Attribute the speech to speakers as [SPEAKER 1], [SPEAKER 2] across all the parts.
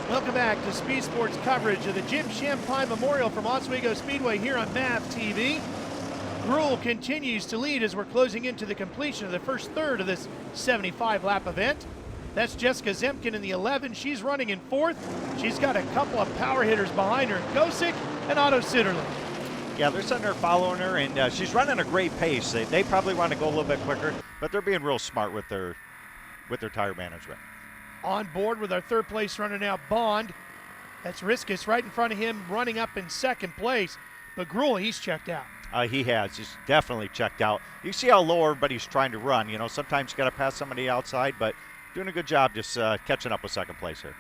[SPEAKER 1] Welcome back to Speed Sports coverage of the Jim Shampine Memorial from Oswego Speedway here on MAVTV. Gruhl continues to lead as we're closing into the completion of the first third of this 75-lap event. That's Jessica Zemkin in the 11. She's running in fourth. She's got a couple of power hitters behind her, Gosick and Otto Sitterly.
[SPEAKER 2] Yeah, they're sitting there following her, and she's running a great pace. They probably want to go a little bit quicker, but they're being real smart with their tire management.
[SPEAKER 1] On board with our third place runner now, Bond. That's Riskis right in front of him, running up in second place. But Gruhl, he's checked out.
[SPEAKER 2] He has. He's definitely checked out. You see how low everybody's trying to run. You know, sometimes you got to pass somebody outside, but doing a good job just catching up with second place here.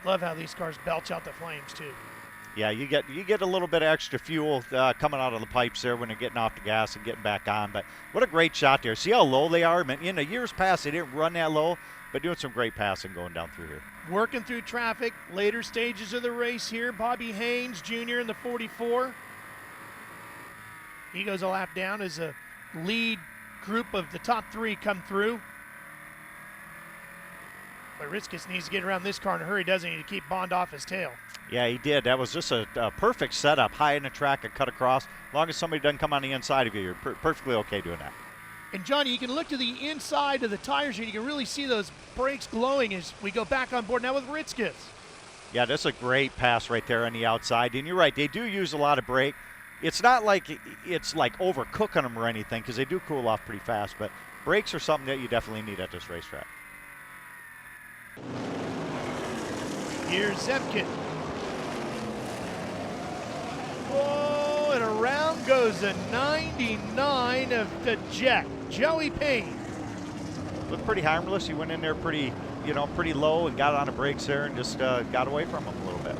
[SPEAKER 1] Love how these cars belch out the flames, too.
[SPEAKER 2] Yeah, you get a little bit of extra fuel coming out of the pipes there when they're getting off the gas and getting back on. But what a great shot there. See how low they are? I mean, in the years past, they didn't run that low, but doing some great passing going down through here.
[SPEAKER 1] Working through traffic, later stages of the race here. Bobby Haynes Jr. in the 44. He goes a lap down as a lead group of the top three come through. But Riskis needs to get around this car in a hurry, doesn't he, to keep Bond off his tail.
[SPEAKER 2] Yeah, he did. That was just a perfect setup, high in the track and cut across. As long as somebody doesn't come on the inside of you, you're perfectly okay doing that.
[SPEAKER 1] And Johnny, you can look to the inside of the tires here. You can really see those brakes glowing as we go back on board now with Riskis.
[SPEAKER 2] Yeah, that's a great pass right there on the outside. And you're right, they do use a lot of brake. It's not like it's like overcooking them or anything because they do cool off pretty fast, but brakes are something that you definitely need at this racetrack.
[SPEAKER 1] Here's Zemkin. Whoa, and around goes a 99 of the Jet, Joey Payne.
[SPEAKER 2] Looked pretty harmless. He went in there pretty low and got on the brakes there and just got away from him a little bit.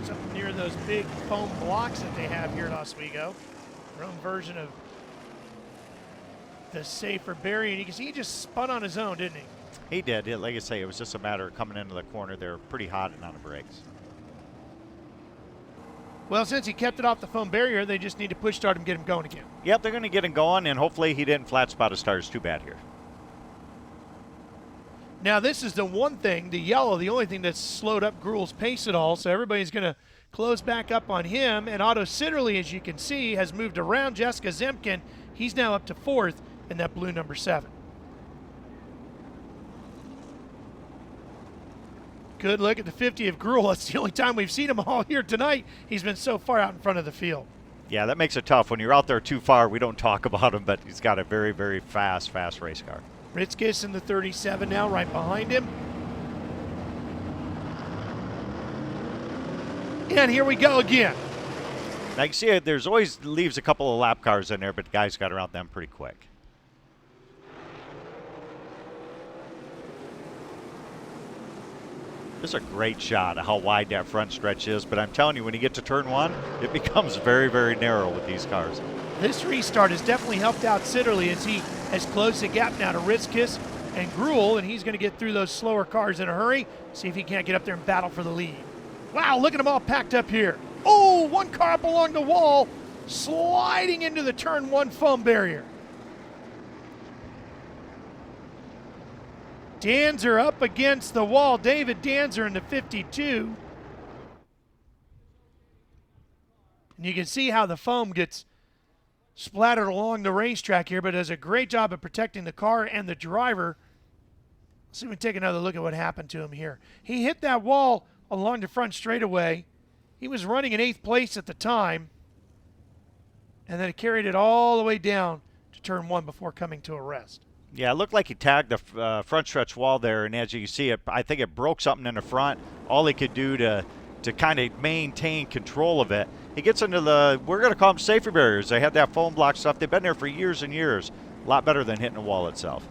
[SPEAKER 1] Something near those big foam blocks that they have here at Oswego. Their own version of the safer barrier. And you can see he just spun on his own, didn't he?
[SPEAKER 2] He did. Like I say, it was just a matter of coming into the corner. They were pretty hot and on the brakes.
[SPEAKER 1] Well, since he kept it off the foam barrier, they just need to push start him, get him going again.
[SPEAKER 2] Yep, they're going to get him going, and hopefully he didn't flat spot his tires too bad here.
[SPEAKER 1] Now, this is the one thing, the yellow, the only thing that's slowed up Gruhl's pace at all, so everybody's going to close back up on him. And Otto Sitterly, as you can see, has moved around Jessica Zemkin. He's now up to fourth in that blue number 7. Good look at the 50 of Gruhl. That's the only time we've seen him all here tonight. He's been so far out in front of the field.
[SPEAKER 2] Yeah, that makes it tough. When you're out there too far, we don't talk about him, but he's got a very, very fast race car.
[SPEAKER 1] Riskis in the 37 now, right behind him. And here we go again.
[SPEAKER 2] Now you can see there's always leaves a couple of lap cars in there, but the guys got around them pretty quick. This is a great shot of how wide that front stretch is, but I'm telling you, when you get to turn 1, it becomes very, very narrow with these cars.
[SPEAKER 1] This restart has definitely helped out Sitterly as he has closed the gap now to Riskis and Gruhl, and he's going to get through those slower cars in a hurry, see if he can't get up there and battle for the lead. Wow, look at them all packed up here. Oh, one car up along the wall, sliding into the turn 1 foam barrier. Danzer up against the wall. David Danzer in the 52. And you can see how the foam gets splattered along the racetrack here, but does a great job of protecting the car and the driver. Let's see if we take another look at what happened to him here. He hit that wall along the front straightaway. He was running in 8th place at the time, and then it carried it all the way down to turn 1 before coming to a rest.
[SPEAKER 2] Yeah, it looked like he tagged the front stretch wall there, and as you can see, I think it broke something in the front. All he could do to kind of maintain control of it. He gets into we're going to call them safety barriers. They have that foam block stuff. They've been there for years and years. A lot better than hitting the wall itself.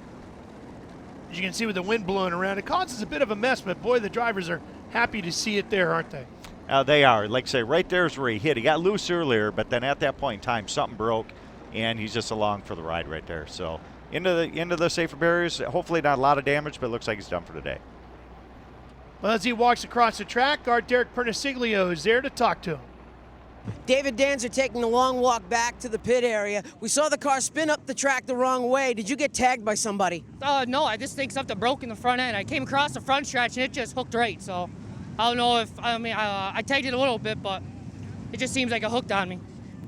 [SPEAKER 1] As you can see with the wind blowing around, it causes a bit of a mess, but boy, the drivers are happy to see it there, aren't they?
[SPEAKER 2] They are. Like I say, right there's where he hit. He got loose earlier, but then at that point in time, something broke, and he's just along for the ride right there. So into the safety barriers, hopefully not a lot of damage, but it looks like he's done for today.
[SPEAKER 1] Well, as he walks across the track, our Derek Pernesiglio is there to talk to him.
[SPEAKER 3] David Danzer taking a long walk back to the pit area. We saw the car spin up the track the wrong way. Did you get tagged by somebody?
[SPEAKER 4] No, I just think something broke in the front end. I came across the front stretch and it just hooked right. So I don't know if, I tagged it a little bit, but it just seems like it hooked on me.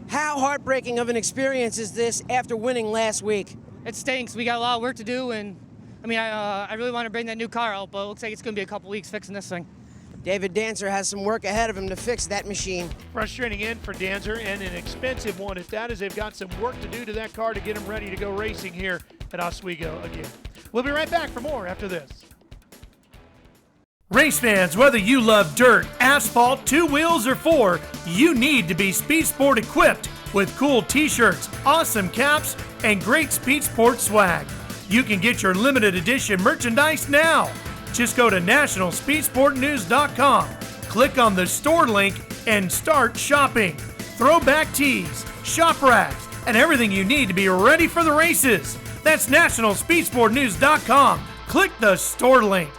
[SPEAKER 3] How heartbreaking of an experience is this after winning last week?
[SPEAKER 4] It stinks. We got a lot of work to do, and I really want to bring that new car out, but it looks like it's going to be a couple weeks fixing this thing.
[SPEAKER 3] David Danzer has some work ahead of him to fix that machine.
[SPEAKER 1] Frustrating end for Danzer, and an expensive one at that, as they've got some work to do to that car to get him ready to go racing here at Oswego again. We'll be right back for more after this. Race fans, whether you love dirt, asphalt, 2 wheels, or 4, you need to be Speed Sport equipped with cool t-shirts, awesome caps, and great Speed Sport swag. You can get your limited edition merchandise now. Just go to nationalspeedsportnews.com, click on the store link, and start shopping. Throwback tees, shop racks, and everything you need to be ready for the races. That's nationalspeedsportnews.com. Click the store link.